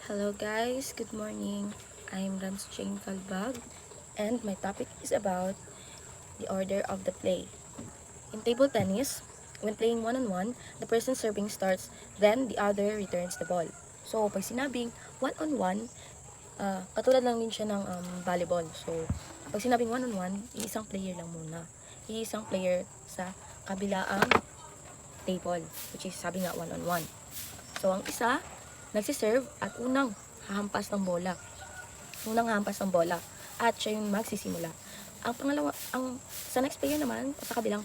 Hello guys, good morning. I'm Rans Jane Calbag and my topic is about the order of the play. In table tennis, when playing one-on-one, the person serving starts, then the other returns the ball. So, pag sinabing one-on-one, katulad lang din siya ng volleyball. So, pag sinabing one-on-one, iisang player lang muna. Iisang player sa kabilaang table, which is sabi nga one-on-one. So, ang isa, nagsiserve at unang hahampas ng bola. Unang hahampas ng bola. At siya yung magsisimula. Ang pangalawa, sa next player naman, sa kabilang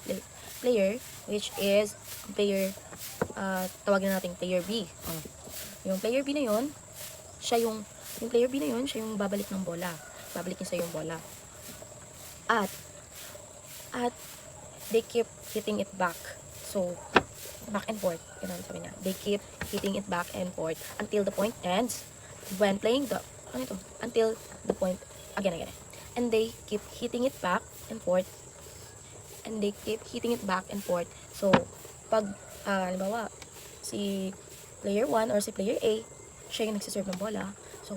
player, which is player, tawagin na natin player B. Yung player B na yun, yung player B na yun, siya yung babalik ng bola. Babalik niya sa yung bola. At they keep hitting it back. So, back and forth. Yun ang sabi niya. They keep hitting it back and forth until the point ends. When playing until the point, again. And they keep hitting it back and forth. And they keep hitting it back and forth. So, pag, halimbawa, si player 1 or si player A, siya yung nagsiserve ng bola. So,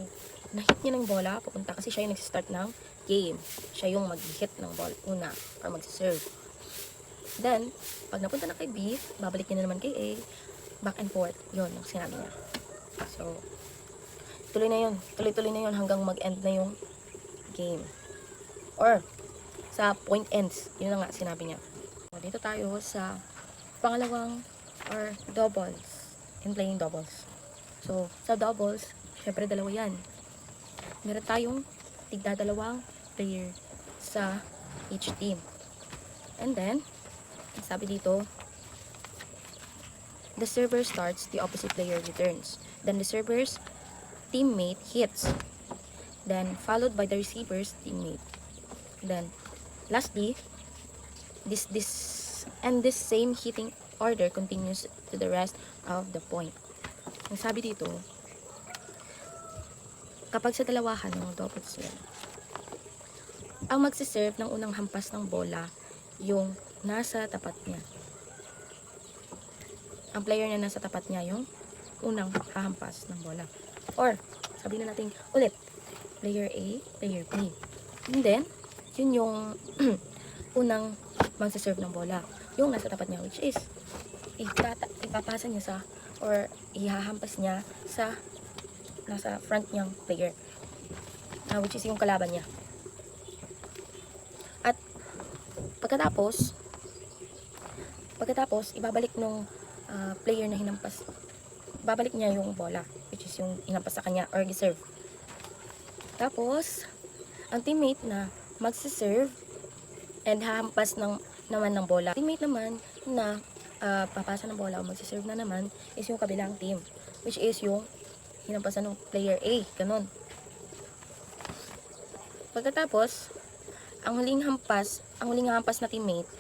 na-hit niya ng bola, pupunta kasi siya yung nagsistart ng game. Siya yung mag-hit ng ball una or magsiserve. Then, pag napunta na kay B, babalik niya na naman kay A, back and forth. Yun, ang sinabi niya. So, tuloy na yun hanggang mag-end na yung game. Or, sa point ends. Yun na nga, sinabi niya. So, dito tayo sa pangalawang or doubles. In playing doubles. So, sa doubles, syempre dalawa yan. Meron tayong tigdadalawang player sa each team. And then, sabi dito, the server starts, the opposite player returns. Then the server's teammate hits. Then followed by the receiver's teammate. Then lastly, this same hitting order continues to the rest of the point. Ang sabi dito, kapag sa dalawahan ng doubles yan, ang magsiserve ng unang hampas ng bola yung nasa tapat niya. Ang player niya nasa tapat niya yung unang hahampas ng bola. Or, sabihin na natin ulit, player A, player B. And then, yun yung unang magsiserve ng bola. Yung nasa tapat niya, which is, ipapasa niya sa, or ihahampas niya sa nasa front niyang player. Which is yung kalaban niya. At, pagkatapos, ibabalik nung player na hinampas, babalik niya yung bola, which is yung hinampas sa kanya or reserve. Tapos, ang teammate na magsiserve and hahampas naman ng bola. Teammate naman na papasa ng bola o magsiserve na naman is yung kabilang team, which is yung hinampasan ng player A. Ganun. Pagkatapos, ang huling hampas na teammate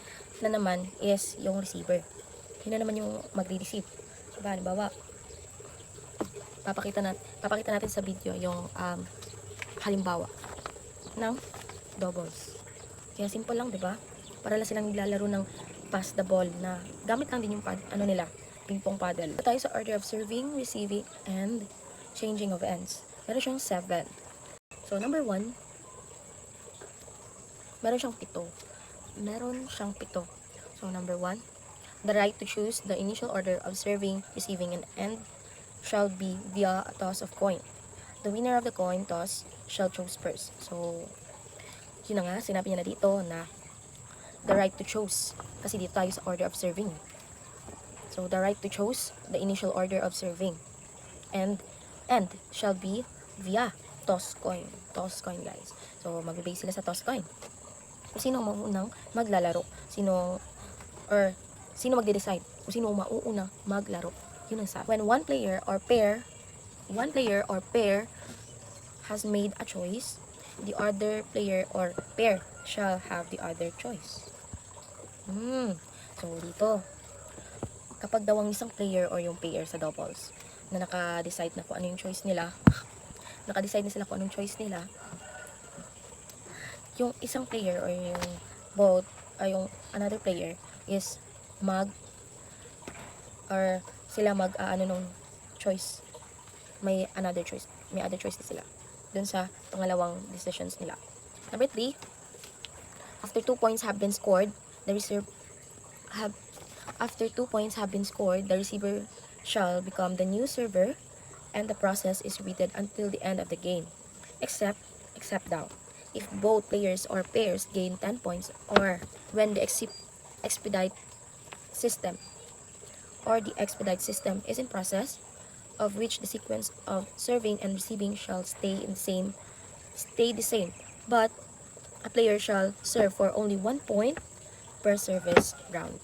na naman is yung receiver. Yun na naman yung magre-receive. Diba? Halimbawa, papakita natin sa video yung halimbawa ng doubles. Kaya simple lang, diba? Para lang silang naglalaro ng pass the ball na gamit lang din yung ping-pong paddle. Ito tayo sa order of serving, receiving, and changing of ends. Meron siyang 7. So, number 1, meron siyang 7. So, number 1, the right to choose the initial order of serving, receiving, and end shall be via a toss of coin. The winner of the coin toss shall choose first. So, yun na nga, sinabi niya na dito na the right to choose. Kasi dito tayo sa order of serving. So, the right to choose the initial order of serving. And end shall be via toss coin. Toss coin, guys. So, mag-base sila sa toss coin. Kung sino ang maunang maglalaro. Sino magde-decide. Kung sino mauuna maglaro. Yun ang sabi. When one player or pair has made a choice, the other player or pair shall have the other choice. So, dito, kapag daw ang isang player or yung pair sa doubles na naka-decide na kung ano yung choice nila, naka-decide na sila kung anong choice nila, yung isang player or yung yung another player is sila mag-ano nung choice may other choice na sila dun sa pangalawang decisions nila. Number 3, after 2 points have been scored, the receiver shall become the new server, and the process is repeated until the end of the game. Except now, if both players or pairs gain 10 points, or when the expedite system is in process, of which the sequence of serving and receiving shall stay the same, but a player shall serve for only 1 point per service round.